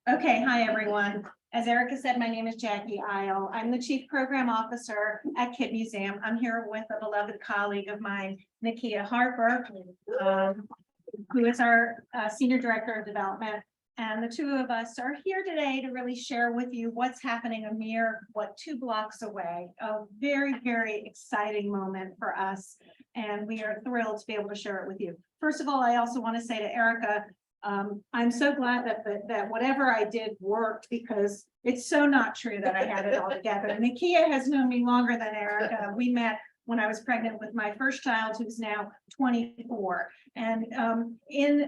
Okay, hi everyone. As Erica said, my name is Jackie Eyl. I'm the Chief Program Officer at Kid Museum. I'm here with a beloved colleague of mine, Nakia Harper, who is our Senior Director of Development. And the two of us are here today to really share with you what's happening a mere, 2 blocks away. A very, very exciting moment for us. And we are thrilled to be able to share it with you. First of all, I also want to say to Erica, I'm so glad that whatever I did worked, because it's so not true that I had it all together. Nakia has known me longer than Erica. We met when I was pregnant with my first child, who's now 24. And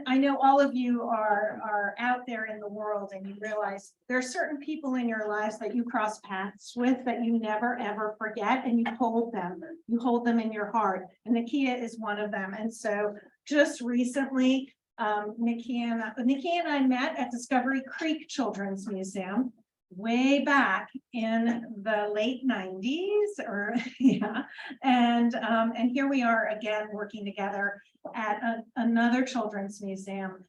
I know all of you are out there in the world, and you realize there are certain people in your lives that you cross paths with that you never ever forget, and you hold them in your heart. And Nakia is one of them. And so just recently, Nakia and I met at Discovery Creek Children's Museum way back in the late 90s, or yeah, and here we are again working together at another children's museum,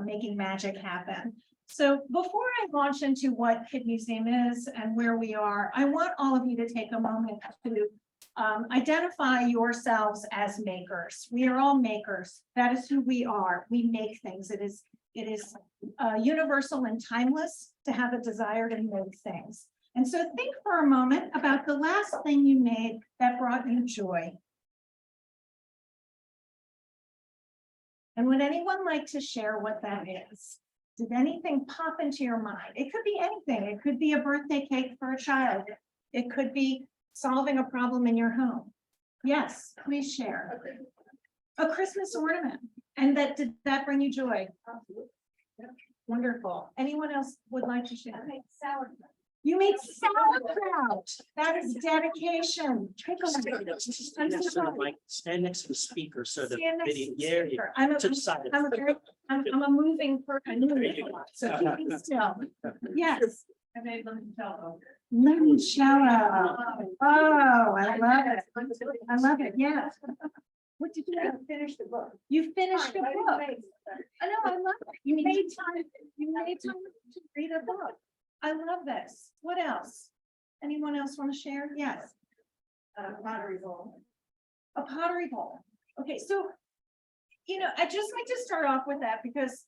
making magic happen. So before I launch into what Kid Museum is and where we are, I want all of you to take a moment to identify yourselves as makers. We are all makers. That is who we are. We make things. It is universal and timeless to have a desire to make things. And so think for a moment about the last thing you made that brought you joy. And would anyone like to share what that is? Did anything pop into your mind? It could be anything. It could be a birthday cake for a child. It could be solving a problem in your home. Yes, please share. A Christmas ornament. And did that bring you joy? Wonderful. Anyone else would like to share? I made sauerkraut. You made sauerkraut. That is dedication. Take a look. Stand next to the speaker so the Stand next video. to the Yeah, yeah. speaker. I'm a moving person. I move a lot, so keep me still. Yes. I made limoncello. Limoncello. Oh, I love it. I love it. Yes. What did you do? Finish the book. You finished the book. I know, I love it. You made time to read a book. I love this. What else? Anyone else want to share? Yes. Pottery bowl. A pottery bowl. Okay, so, I just like to start off with that because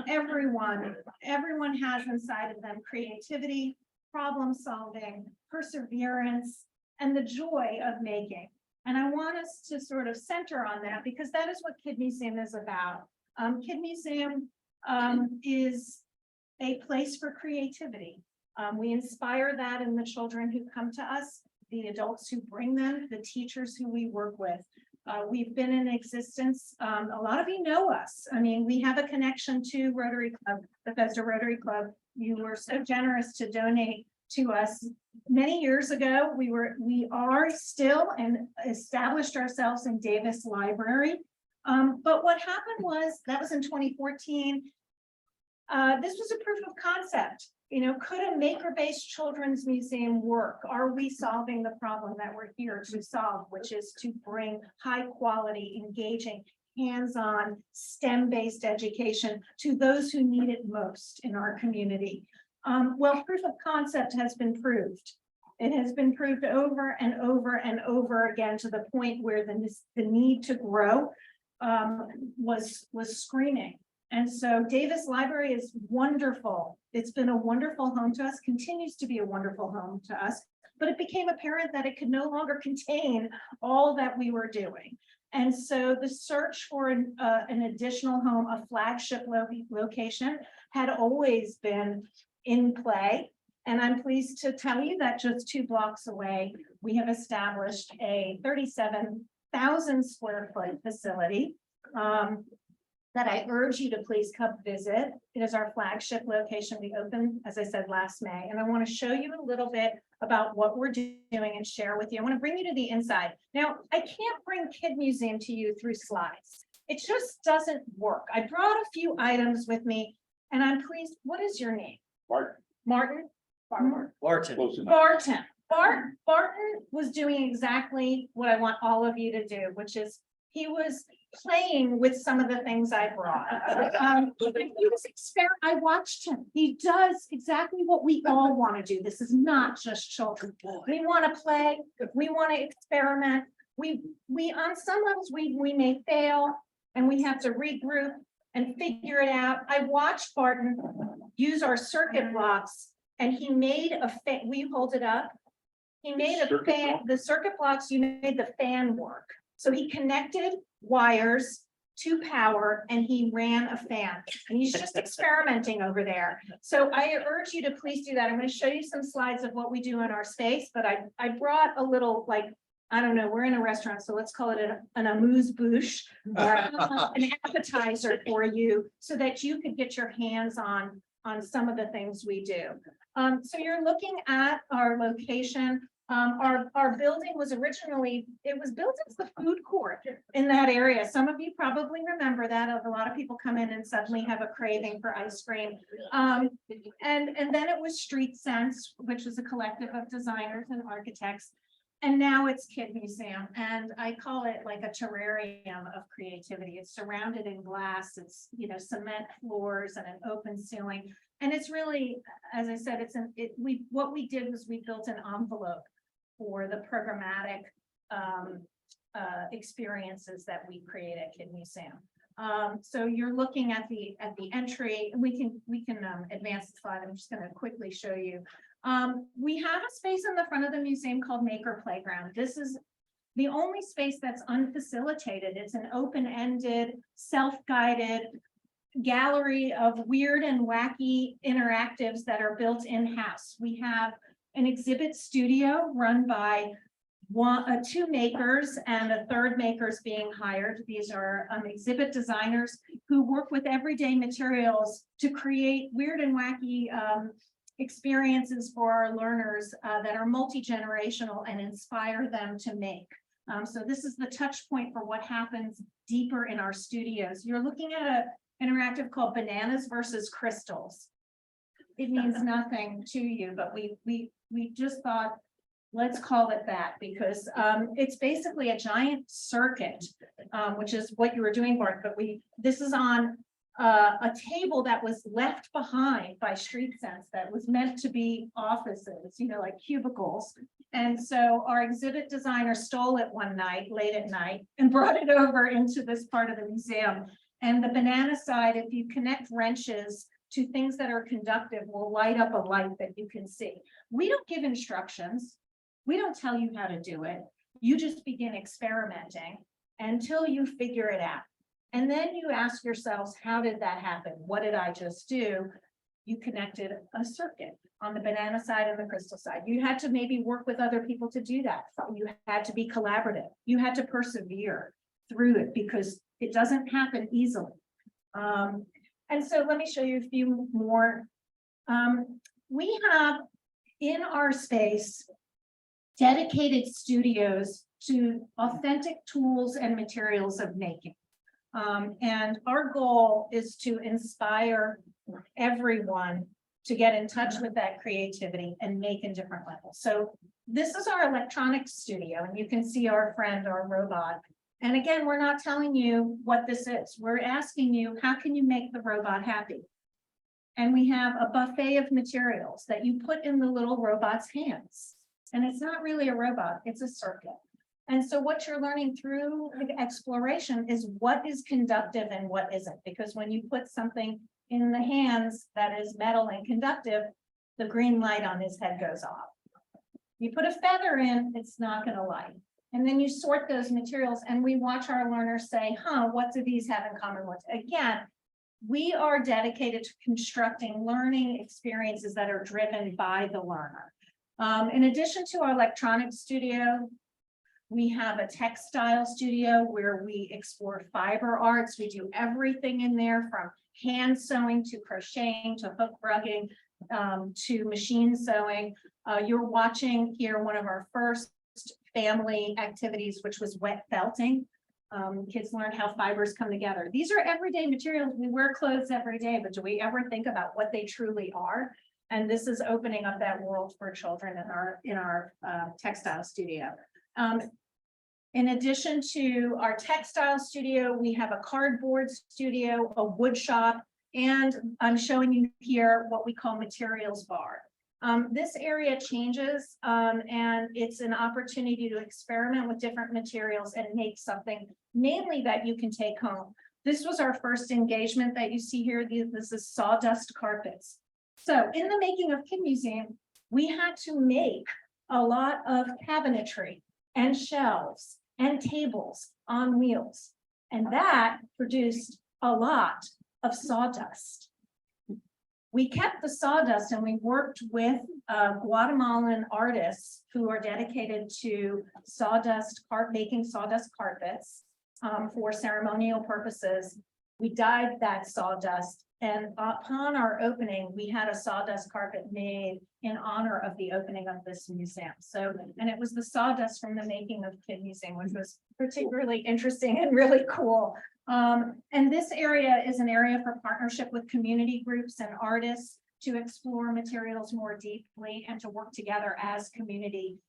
everyone has inside of them creativity, problem solving, perseverance, and the joy of making. And I want us to sort of center on that because that is what Kid Museum is about. Kid Museum is a place for creativity. We inspire that in the children who come to us, the adults who bring them, the teachers who we work with. We've been in existence. A lot of you know us. I mean, we have a connection to Rotary Club, Bethesda Roatary Club. You were so generous to donate to us many years ago. We are still and established ourselves in Davis Library. But what happened was that was in 2014. This was a proof of concept. Could a maker-based children's museum work? Are we solving the problem that we're here to solve, which is to bring high quality, engaging, hands-on, STEM-based education to those who need it most in our community? Well, proof of concept has been proved. It has been proved over and over and over again to the point where the need to grow was screaming. And so Davis Library is wonderful. It's been a wonderful home to us, continues to be a wonderful home to us, but it became apparent that it could no longer contain all that we were doing. And so the search for an additional home, a flagship location, had always been in play. And I'm pleased to tell you that just 2 blocks away, we have established a 37,000 square foot facility that I urge you to please come visit. It is our flagship location. We opened, as I said, last May. And I want to show you a little bit about what we're doing and share with you. I want to bring you to the inside. Now, I can't bring Kid Museum to you through slides. It just doesn't work. I brought a few items with me, and I'm pleased. What is your name? Martin. Martin? Barton. Barton. Barton was doing exactly what I want all of you to do, which is he was playing with some of the things I brought. I watched him. He does exactly what we all want to do. This is not just children. We want to play. We want to experiment. We on some levels we may fail and we have to regroup and figure it out. I watched Barton use our circuit blocks and he made a fan. Will you hold it up? He made a fan. The circuit blocks, you made the fan work. So he connected wires to power and he ran a fan and he's just experimenting over there. So I urge you to please do that. I'm going to show you some slides of what we do in our space, but I brought a little, like, I don't know, we're in a restaurant, so let's call it an amuse-bouche or an appetizer for you so that you could get your hands on some of the things we do. So you're looking at our location. Our building was originally, it was built as the food court in that area. Some of you probably remember that. A lot of people come in and suddenly have a craving for ice cream. And then it was Street Sense, which was a collective of designers and architects. And now it's Kid Museum, and I call it like a terrarium of creativity. It's surrounded in glass. It's, you know, cement floors and an open ceiling. And it's really, as I said, what we did was we built an envelope for the programmatic experiences that we create at Kid Museum. So you're looking at the entry, and we can advance the slide. I'm just going to quickly show you. We have a space in the front of the museum called Maker Playground. This is the only space that's unfacilitated. It's an open-ended, self-guided gallery of weird and wacky interactives that are built in-house. We have an exhibit studio run by two makers, and a third maker is being hired. These are exhibit designers who work with everyday materials to create weird and wacky experiences for our learners that are multi-generational and inspire them to make. So this is the touch point for what happens deeper in our studios. You're looking at an interactive called Bananas versus Crystals. It means nothing to you, but we just thought, let's call it that, because it's basically a giant circuit, which is what you were doing, Bart, but this is on a table that was left behind by Street Sense that was meant to be offices, you know, like cubicles. And so our exhibit designer stole it one night, late at night, and brought it over into this part of the museum. And the banana side, if you connect wrenches to things that are conductive, will light up a light that you can see. We don't give instructions. We don't tell you how to do it. You just begin experimenting until you figure it out. And then you ask yourselves, how did that happen? What did I just do? You connected a circuit on the banana side and the crystal side. You had to maybe work with other people to do that. You had to be collaborative. You had to persevere through it because it doesn't happen easily. And so let me show you a few more. We have in our space dedicated studios to authentic tools and materials of making. And our goal is to inspire everyone to get in touch with that creativity and make in different levels. So this is our electronics studio, and you can see our friend, our robot. And again, we're not telling you what this is. We're asking you, how can you make the robot happy? And we have a buffet of materials that you put in the little robot's hands. And it's not really a robot, it's a circuit. And so what you're learning through the exploration is what is conductive and what isn't. Because when you put something in the hands that is metal and conductive, the green light on his head goes off. You put a feather in, it's not going to light. And then you sort those materials, and we watch our learners say, what do these have in common with? Again, we are dedicated to constructing learning experiences that are driven by the learner. In addition to our electronics studio, we have a textile studio where we explore fiber arts. We do everything in there from hand sewing to crocheting to hook rugging to machine sewing. You're watching here one of our first family activities, which was wet felting. Kids learn how fibers come together. These are everyday materials. We wear clothes every day, but do we ever think about what they truly are? And this is opening up that world for children in our textile studio. In addition to our textile studio, we have a cardboard studio, a wood shop, and I'm showing you here what we call materials bar. This area changes, and it's an opportunity to experiment with different materials and make something mainly that you can take home. This was our first engagement that you see here. This is sawdust carpets. So in the making of Kid Museum, we had to make a lot of cabinetry and shelves and tables on wheels. And that produced a lot of sawdust. We kept the sawdust and we worked with Guatemalan artists who are dedicated to making sawdust carpets for ceremonial purposes. We dyed that sawdust, and upon our opening, we had a sawdust carpet made in honor of the opening of this museum. So, and it was the sawdust from the making of Kid Museum, which was particularly interesting and really cool. And this area is an area for partnership with community groups and artists to explore materials more deeply and to work together as community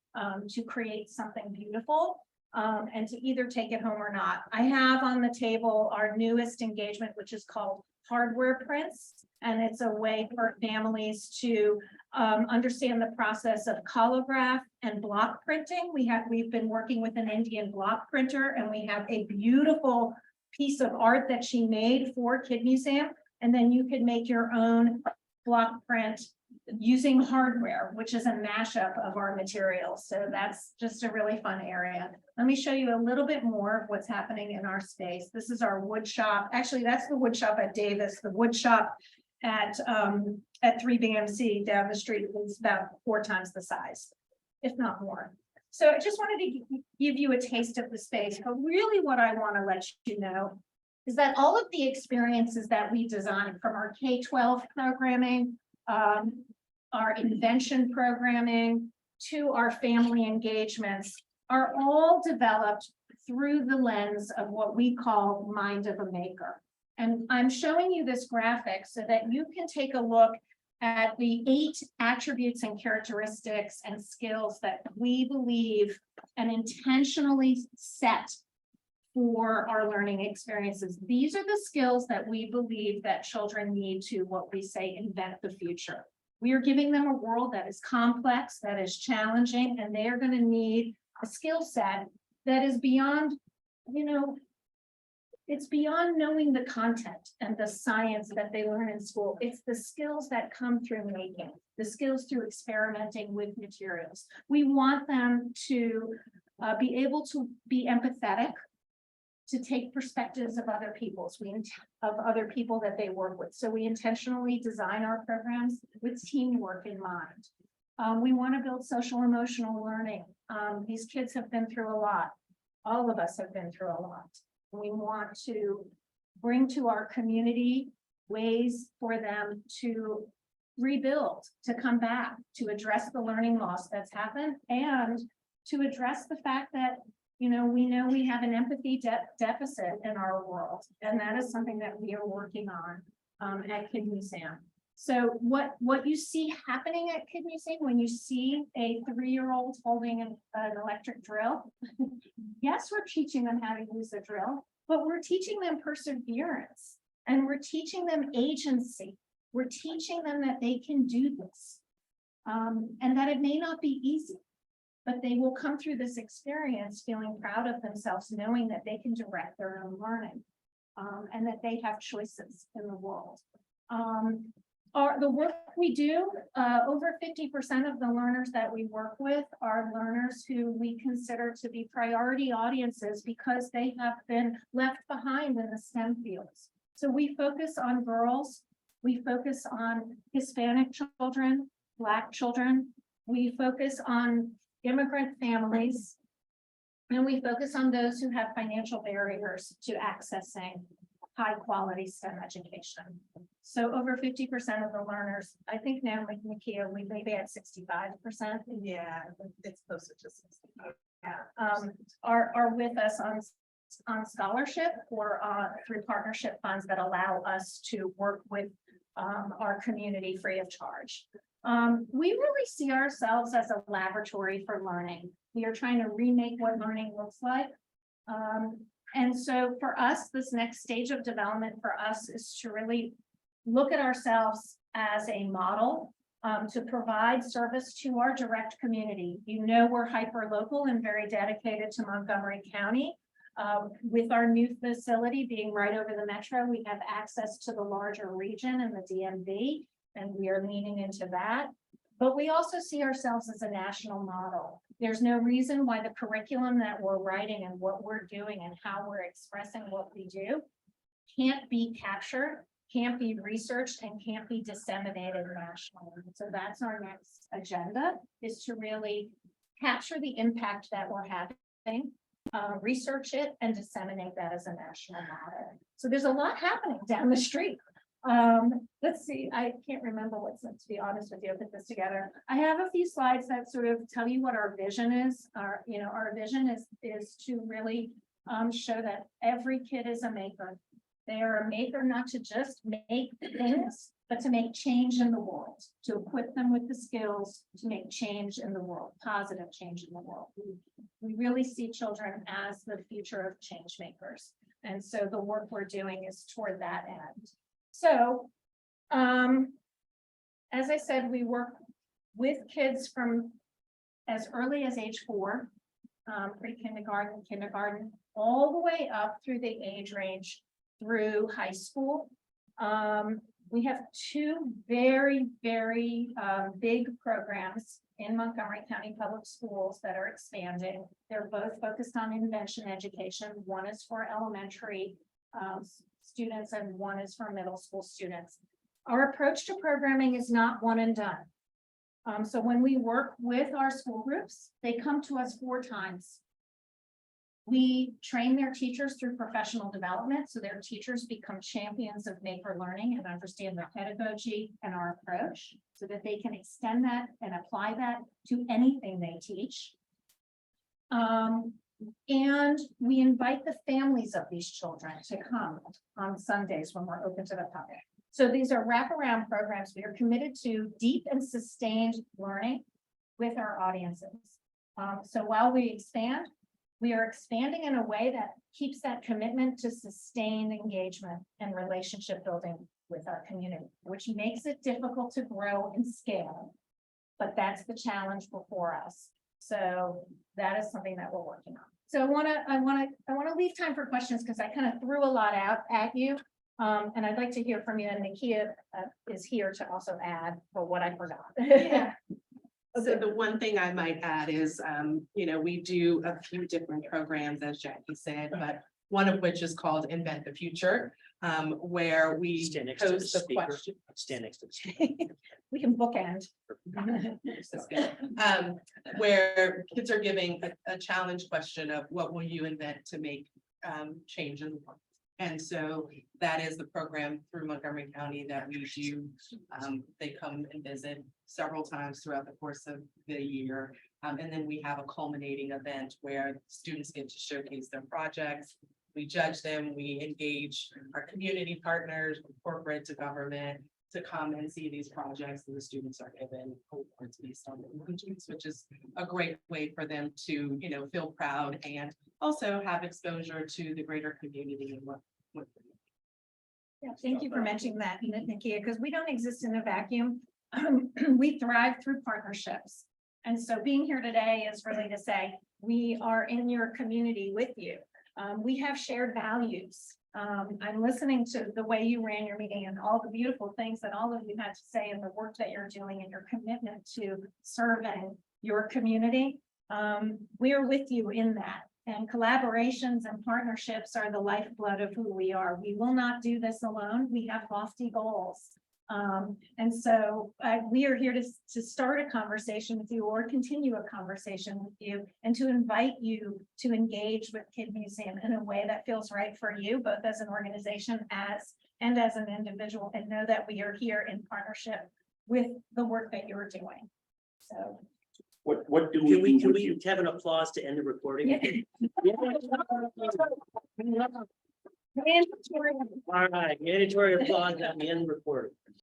to create something beautiful. And to either take it home or not. I have on the table our newest engagement, which is called Hardware Prints. And it's a way for families to understand the process of collograph and block printing. We've been working with an Indian block printer, and we have a beautiful piece of art that she made for Kid Museum. And then you could make your own block print using hardware, which is a mashup of our materials. So that's just a really fun area. Let me show you a little bit more of what's happening in our space. This is our wood shop. Actually, that's the wood shop at Davis. The wood shop at 3BMC down the street is about 4 times the size, if not more. So I just wanted to give you a taste of the space, but really what I want to let you know is that all of the experiences that we designed, from our K-12 programming, our invention programming, to our family engagements, are all developed through the lens of what we call Mind of a Maker. And I'm showing you this graphic so that you can take a look at the 8 attributes and characteristics and skills that we believe and intentionally set for our learning experiences. These are the skills that we believe that children need to, what we say, invent the future. We are giving them a world that is complex, that is challenging, and they are going to need a skill set that is beyond, it's beyond knowing the content and the science that they learn in school. It's the skills that come through making, the skills through experimenting with materials. We want them to be able to be empathetic, to take perspectives of other people's, of other people that they work with. So we intentionally design our programs with teamwork in mind. We want to build social emotional learning. These kids have been through a lot. All of us have been through a lot. We want to bring to our community ways for them to rebuild, to come back, to address the learning loss that's happened, and to address the fact that we know we have an empathy deficit in our world, and that is something that we are working on at Kid Museum. So what you see happening at Kid Museum when you see a 3-year-old holding an electric drill, yes, we're teaching them how to use the drill, but we're teaching them perseverance, and we're teaching them agency. We're teaching them that they can do this, and that it may not be easy, but they will come through this experience feeling proud of themselves, knowing that they can direct their own learning, and that they have choices in the world. The work we do, over 50% of the learners that we work with are learners who we consider to be priority audiences because they have been left behind in the STEM fields. So we focus on girls, we focus on Hispanic children, Black children, we focus on immigrant families, and we focus on those who have financial barriers to accessing high quality STEM education. So over 50% of the learners, I think now with Nakia, we may be at 65%. Yeah, it's closer to 65. Yeah, are with us on scholarship or through partnership funds that allow us to work with our community free of charge. We really see ourselves as a laboratory for learning. We are trying to remake what learning looks like. And so for us, this next stage of development for us is to really look at ourselves as a model to provide service to our direct community. You know, we're hyper local and very dedicated to Montgomery County. With our new facility being right over the metro, we have access to the larger region and the DMV, and we are leaning into that. But we also see ourselves as a national model. There's no reason why the curriculum that we're writing and what we're doing and how we're expressing what we do can't be captured, can't be researched, and can't be disseminated nationally. So that's our next agenda, is to really capture the impact that we're having, research it, and disseminate that as a national model. So there's a lot happening down the street. Let's see, I can't remember what's, to be honest with you, I put this together. I have a few slides that sort of tell you what our vision is. Our vision is to really show that every kid is a maker. They are a maker not to just make things, but to make change in the world, to equip them with the skills to make change in the world, positive change in the world. We really see children as the future of change makers. And so the work we're doing is toward that end. So, as I said, we work with kids from as early as age 4, pre-kindergarten, kindergarten, all the way up through the age range through high school. We have 2 very, very big programs in Montgomery County Public Schools that are expanding. They're both focused on intervention education. One is for elementary students and one is for middle school students. Our approach to programming is not one and done. So when we work with our school groups, they come to us 4 times. We train their teachers through professional development, so their teachers become champions of maker learning and understand the pedagogy and our approach so that they can extend that and apply that to anything they teach. And we invite the families of these children to come on Sundays when we're open to the public. So these are wraparound programs. We are committed to deep and sustained learning with our audiences. So while we expand, we are expanding in a way that keeps that commitment to sustained engagement and relationship building with our community, which makes it difficult to grow and scale. But that's the challenge before us. So that is something that we're working on. So I want to leave time for questions because I kind of threw a lot out at you. And I'd like to hear from you. And Nakia is here to also add for what I forgot. Yeah. So the one thing I might add is, we do a few different programs, as Jackie said, but one of which is called Invent the Future, where we Stand next to the pose the speaker. question. Stand next to the speaker. We can bookend. Where kids are giving a challenge question of what will you invent to make change in the world? And so that is the program through Montgomery County that we do. They come and visit several times throughout the course of the year. And then we have a culminating event where students get to showcase their projects. We judge them, we engage our community partners, from corporate to government, to come and see these projects, and the students are given awards based on their engagement, which is a great way for them to, feel proud and also have exposure to the greater community and what. Yeah, thank you for mentioning that, Nakia, because we don't exist in a vacuum. We thrive through partnerships. And so being here today is really to say, we are in your community with you. We have shared values. I'm listening to the way you ran your meeting and all the beautiful things that all of you had to say and the work that you're doing and your commitment to serving your community. We are with you in that. And collaborations and partnerships are the lifeblood of who we are. We will not do this alone. We have lofty goals. And so we are here to start a conversation with you or continue a conversation with you and to invite you to engage with Kid Museum in a way that feels right for you, both as an organization and as an individual, and know that we are here in partnership with the work that you're doing. So What do Can we do? we have an applause to end the recording? mandatory. All right, mandatory applause at the end recording.